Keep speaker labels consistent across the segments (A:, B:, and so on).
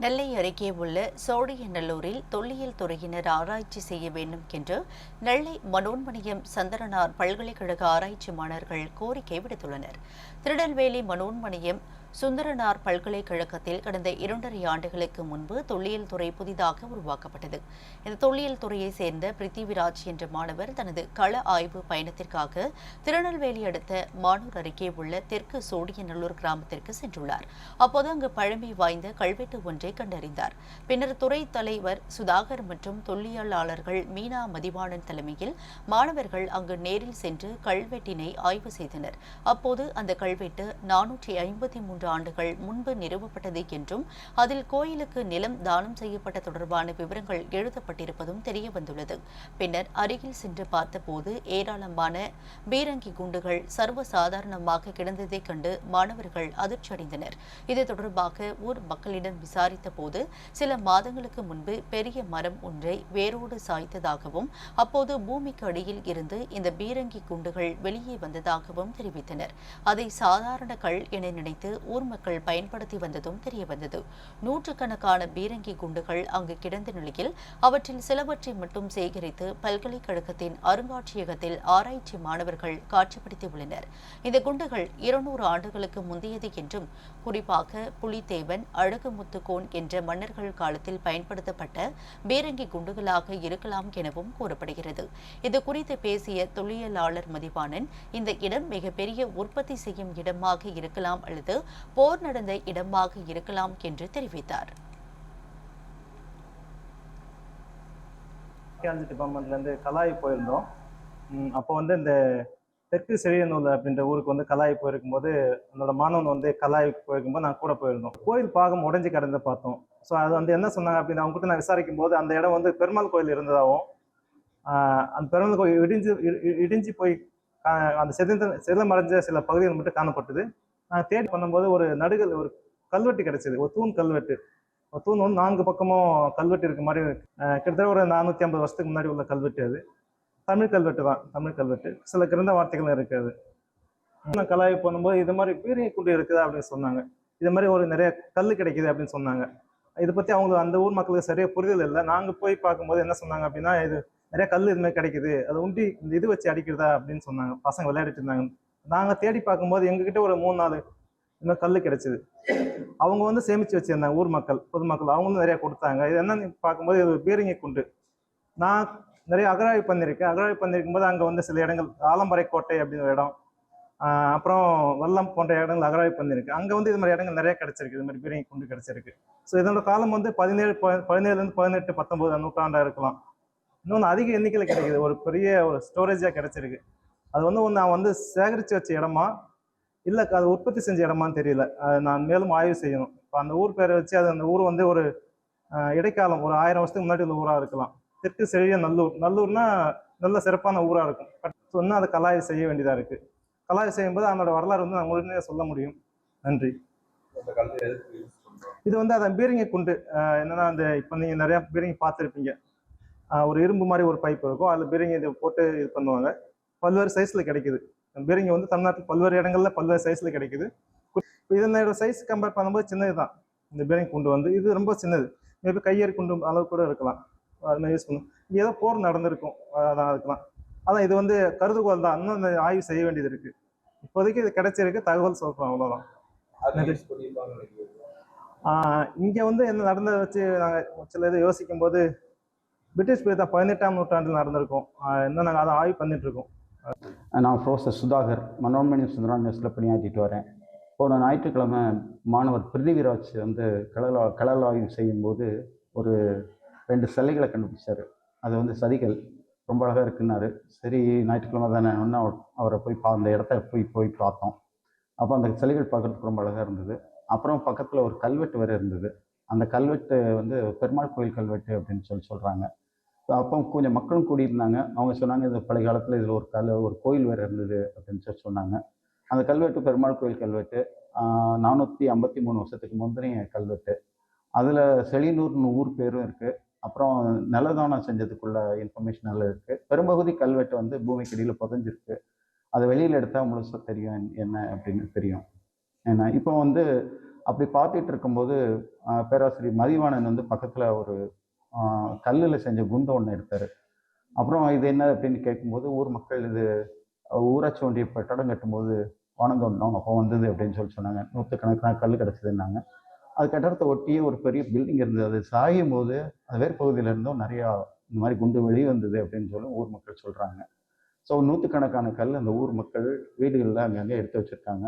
A: நெல்லை அருகே உள்ள சோழியநல்லூரில் தொல்லியல் துறையினர் ஆராய்ச்சி செய்ய வேண்டும் என்று நெல்லை மனோன்மணியம் சந்திரனார் பல்கலைக்கழக ஆராய்ச்சி மாணவர்கள் கோரிக்கை விடுத்துள்ளனர். திருநெல்வேலி மனோன்மணியம் சுந்தரனார் பல்கலைக்கழகத்தில் கடந்த 2.5 ஆண்டுகளுக்கு முன்பு தொல்லியல் துறை புதிதாக உருவாக்கப்பட்டது. இந்த தொல்லியல் துறையை சேர்ந்த பிருத்திவிராஜ் என்ற மாணவர் தனது கள ஆய்வு பயணத்திற்காக திருநெல்வேலி அடுத்த மானூர் அருகே உள்ள தெற்கு சோழியநல்லூர் கிராமத்திற்கு சென்றுள்ளார். அப்போது அங்கு பழமை வாய்ந்த கல்வெட்டு ஒன்றை கண்டறிந்தார். பின்னர் துறை தலைவர் சுதாகர் மற்றும் தொல்லியலாளர்கள் மீனா மதிவாணன் தலைமையில் மாணவர்கள் அங்கு நேரில் சென்று கல்வெட்டினை ஆய்வு செய்தனர். அப்போது அந்த கல்வெட்டு 453 ஆண்டுகள் முன்பு நிறுவப்பட்டது என்றும் அதில் கோயிலுக்கு நிலம் தானம் செய்யப்பட்ட தொடர்பான விவரங்கள் எழுதப்பட்டிருப்பதும் தெரியவந்துள்ளது. பின்னர் அருகில் சென்று பார்த்தபோது ஏராளமான பீரங்கி குண்டுகள் சர்வசாதாரணமாக கிடந்ததைக் கண்டு மாணவர்கள் அதிர்ச்சியடைந்தனர். இது தொடர்பாக ஊர் மக்களிடம் விசாரித்த போது சில மாதங்களுக்கு முன்பு பெரிய மரம் ஒன்றை வேரோடு சாய்த்ததாகவும் அப்போது பூமிக்கு அடியில் இருந்து இந்த பீரங்கி குண்டுகள் வெளியே வந்ததாகவும் தெரிவித்தனர். அதை சாதாரண கல் என நினைத்து ஊர் மக்கள் பயன்படுத்தி வந்ததும் தெரியவந்தது. நூற்றுக்கணக்கான பீரங்கி குண்டுகள் அங்கு கிடந்த நிலையில் அவற்றில் சிலவற்றை மட்டும் சேகரித்து பல்கலைக்கழகத்தின் அருங்காட்சியகத்தில் ஆராய்ச்சி மாணவர்கள் காட்சிப்படுத்தியுள்ளனர். இந்த குண்டுகள் 200 ஆண்டுகளுக்கு முந்தையது என்றும் குறிப்பாக புலித்தேவன் அழகுமுத்துக்கோன் என்ற மன்னர்கள் காலத்தில் பயன்படுத்தப்பட்ட பீரங்கி குண்டுகளாக இருக்கலாம் எனவும் கூறப்படுகிறது. இது குறித்து பேசிய தொல்லியலாளர் மதிவாணன், இந்த இடம் மிகப்பெரிய உற்பத்தி செய்யும் இடமாக இருக்கலாம் அல்லது போர் நடந்த இடமாக இருக்கலாம் என்று தெரிவித்தார்.
B: டிபார்ட்மெண்ட்லேருந்து கலாய் போயிருந்தோம். அப்போ இந்த தெற்கு செழியனூர் அப்படின்ற ஊருக்கு கலாய் போயிருக்கும்போது என்னோட மாணவன் கலாய் போயிருக்கும்போது நான் கூட போயிருந்தோம். கோயில் பாகம் உடஞ்சி கிடந்த பார்த்தோம். ஸோ அது என்ன சொன்னாங்க அப்படின்னு அவங்க கிட்ட நான் விசாரிக்கும் போது அந்த இடம் பெருமாள் கோயில் இருந்ததாகவும் அந்த பெருமாள் கோயில் இடிஞ்சு போய் அந்த செதிலமடைஞ்ச சில பகுதிகள் மட்டும் காணப்பட்டது. நான் தேடி பண்ணும்போது ஒரு கல்வெட்டு கிடைச்சது, ஒரு தூண் கல்வெட்டு. ஒரு தூண் 4 பக்கமும் கல்வெட்டு இருக்க மாதிரி கிட்டத்தட்ட ஒரு 450 வருஷத்துக்கு முன்னாடி உள்ள கல்வெட்டு. அது தமிழ் கல்வெட்டு தான், தமிழ் கல்வெட்டு. சில கிரந்த வார்த்தைகளும் இருக்காது. நான் கலாய்வு பண்ணும்போது இது மாதிரி பீரங்கி குண்டு இருக்குதா அப்படின்னு சொன்னாங்க. இது மாதிரி ஒரு நிறைய கல் கிடைக்குது அப்படின்னு சொன்னாங்க. இதை பற்றி அவங்களுக்கு அந்த ஊர் மக்களுக்கு சரியா புரிதல் இல்லை. நாங்கள் போய் பார்க்கும்போது என்ன சொன்னாங்க அப்படின்னா, இது நிறைய கல் இது மாதிரி கிடைக்குது, அதை உண்டி இந்த இது வச்சு அடிக்கிறதா அப்படின்னு சொன்னாங்க. பசங்க விளையாடிட்டு இருந்தாங்க. நாங்கள் தேடி பார்க்கும்போது எங்ககிட்ட ஒரு 3-4 இந்த கல் கிடைச்சிது. அவங்க சேமிச்சு வச்சிருந்தாங்க. ஊர் மக்கள், பொதுமக்கள் அவங்க நிறைய கொடுத்தாங்க. இது என்னன்னு பார்க்கும்போது இது பீரங்கி குண்டு. நான் நிறைய அகழாய்வு பண்ணியிருக்கேன். அகழாய்வு பண்ணியிருக்கும் போது அங்கே சில இடங்கள் ஆலம்பரை கோட்டை அப்படின்னு ஒரு இடம், அப்புறம் வல்லம் போன்ற இடங்கள் அகழாய்வு பண்ணியிருக்கு. அங்கே இது மாதிரி இடங்கள் நிறைய கிடைச்சிருக்கு. இது மாதிரி பீரங்கி குண்டு கிடைச்சிருக்கு. ஸோ இதோட காலம் 17 18 19 நூற்றாண்டாக இருக்கலாம். இன்னொன்று அதிக எண்ணிக்கையில் கிடைக்குது. ஒரு பெரிய ஒரு ஸ்டோரேஜாக கிடைச்சிருக்கு. அது நான் சேகரித்து வச்ச இடமா இல்லை அது உற்பத்தி செஞ்ச இடமான்னு தெரியல. நான் மேலும் ஆய்வு செய்யணும். இப்போ அந்த ஊர் பேரை வச்சு அந்த ஊர் ஒரு இடைக்காலம் ஒரு 1000 வருஷத்துக்கு முன்னாடி உள்ள ஊராக இருக்கலாம். தெற்கு செழியநல்லூர். நல்லூர்னா நல்ல சிறப்பான ஊராக இருக்கும். சொன்னால் அதை கலாய்வு செய்ய வேண்டியதாக இருக்குது. கலாய்வு செய்யும்போது அதனோட வரலாறு நான் முழுமையாக சொல்ல முடியும். நன்றி. இது அந்த பீரங்கி குண்டு என்னன்னா, இப்போ நீங்கள் நிறையா பீரங்கி பார்த்துருப்பீங்க. ஒரு இரும்பு மாதிரி ஒரு பைப் இருக்கும். அதில் பீரங்கி இதை போட்டு இது பண்ணுவாங்க. பல்வேறு சைஸில் கிடைக்குது. பீரங்கி தமிழ்நாட்டில் பல்வேறு இடங்கள்ல பல்வேறு சைஸில் கிடைக்குது. இதனோட சைஸ் கம்பேர் பண்ணும்போது சின்னது தான். இந்த பீரங்கி குண்டு இது ரொம்ப சின்னது. மேபி கையெறி குண்டு அளவு கூட இருக்கலாம். அது மாதிரி யூஸ் பண்ணும். இங்கே ஏதோ போர் நடந்திருக்கும், அதான் இருக்கலாம். அதான் இது கருதுகோள் தான். இன்னும் ஆய்வு செய்ய வேண்டியது இருக்கு. இப்போதைக்கு இது கிடைச்சிருக்கு, தகவல் சொல்றோம், அவ்வளோதான். இங்க என்ன நடந்ததை வச்சு நாங்கள் சில இதை யோசிக்கும் போது பிரிட்டிஷ் பீரியட் தான் 18ஆம் நூற்றாண்டில் நடந்திருக்கும். இன்னும் நாங்கள் அதை ஆய்வு பண்ணிட்டு இருக்கோம்.
C: நான் ப்ரொஃபஸர் சுதாகர், மனோன்மணியம் சுந்தரனார் மெஸ்ஸில் பணியாற்றிட்டு வரேன். போன ஞாயிற்றுக்கிழமை மாணவர் பிருத்திவிராஜ் களல் ஆய்வு செய்யும்போது ஒரு 2 சிலைகளை கண்டுபிடிச்சார். அது சதிகள் ரொம்ப அழகாக இருக்குன்னாரு. சரி, ஞாயிற்றுக்கிழமை தானே, ஒன்று அவரை போய் அந்த இடத்த போய் பார்த்தோம். அப்போ அந்த சிலைகள் பார்க்குறதுக்கு ரொம்ப அழகாக இருந்தது. அப்புறம் பக்கத்தில் ஒரு கல்வெட்டு வேறு இருந்தது. அந்த கல்வெட்டு பெருமாள் கோயில் கல்வெட்டு அப்படின்னு சொல்கிறாங்க. அப்போ கொஞ்சம் மக்களும் கூடியிருந்தாங்க. அவங்க சொன்னாங்க, இது பழைய காலத்தில் இதில் ஒரு கோயில் வேறு இருந்தது அப்படின்னு சொன்னாங்க. அந்த கல்வெட்டு பெருமாள் கோயில் கல்வெட்டு. 453 வருஷத்துக்கு முந்தைய கல்வெட்டு. அதில் செழியனூர்னு ஊர் பேரும் இருக்குது. அப்புறம் நிலதானம் செஞ்சதுக்குள்ள இன்ஃபர்மேஷன் எல்லாம் இருக்குது. பெரும்பகுதி கல்வெட்டு பூமிக்கு அடியில் புதைஞ்சிருக்கு. அதை வெளியில் எடுத்தால் முழுசாக தெரியும் என்ன அப்படின்னு தெரியும். ஏன்னா இப்போ அப்படி பார்த்துட்டு இருக்கும்போது பேராசிரியர் மதிவாணன் வந்து பக்கத்தில் ஒரு கல்லில் செஞ்ச குண்டு ஒன்று எடுத்தார். அப்புறம் இது என்ன அப்படின்னு கேட்கும்போது ஊர் மக்கள் இது ஊராட்சி ஒன்றிய கட்டடம் கட்டும்போது வானம் தோண்டினோம் அப்போ வந்தது அப்படின்னு சொன்னாங்க. நூற்றுக்கணக்கான கல் கிடச்சிதுன்னாங்க. அது கட்டடத்தை ஒட்டியே ஒரு பெரிய பில்டிங் இருந்தது. அது சாயும் போது அது வேறு பகுதியில இருந்தும் நிறையா இந்த மாதிரி குண்டு வெளியே வந்தது அப்படின்னு சொல்லி ஊர் மக்கள் சொல்கிறாங்க. ஸோ நூற்றுக்கணக்கான கல் அந்த ஊர் மக்கள் வீடுகளில் அங்கங்கே எடுத்து வச்சுருக்காங்க.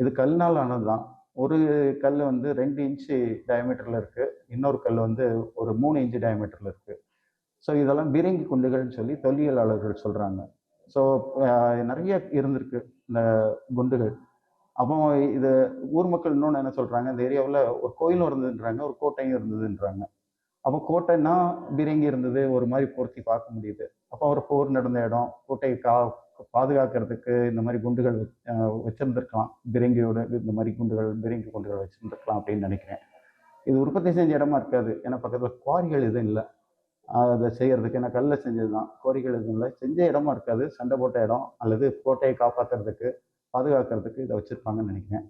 C: இது கல்னால் ஆனது தான். ஒரு கல் வந்து 2 இன்ச்சு டயமீட்டரில் இருக்குது. இன்னொரு கல் வந்து ஒரு 3 இன்ச்சு டயமீட்டரில் இருக்குது. ஸோ இதெல்லாம் பீரங்கி குண்டுகள்னு சொல்லி தொல்லியலாளர்கள் சொல்கிறாங்க. ஸோ நிறைய இருந்திருக்கு இந்த குண்டுகள். அப்போ இது ஊர் மக்கள் இன்னொன்று என்ன சொல்கிறாங்க, இந்த ஏரியாவில் ஒரு கோயிலும் இருந்ததுன்றாங்க, ஒரு கோட்டையும் இருந்ததுன்றாங்க. அப்போ கோட்டைன்னா பீரங்கி இருந்தது ஒரு மாதிரி பொருத்தி பார்க்க முடியுது. அப்போ ஒரு போர் நடந்த இடம், கோட்டையை பாதுகாக்கிறதுக்கு இந்த மாதிரி குண்டுகள் வச்சிருந்துருக்கலாம். பீரங்கியோட இந்த மாதிரி குண்டுகள் பீரங்கி குண்டுகள் வச்சிருந்துருக்கலாம் அப்படின்னு நினைக்கிறேன். இது உற்பத்தி செஞ்ச இடமா இருக்காது. ஏன்னா பக்கத்தில் குவாரிகள் எதுவும் இல்லை அதை செய்யறதுக்கு. ஏன்னா கல்லில் செஞ்சது தான். குவாரிகள் எதுவும் இல்லை. செஞ்ச இடமா இருக்காது. சண்டை போட்ட இடம் அல்லது கோட்டையை காப்பாற்றுறதுக்கு பாதுகாக்கிறதுக்கு இதை வச்சுருப்பாங்கன்னு நினைக்கிறேன்.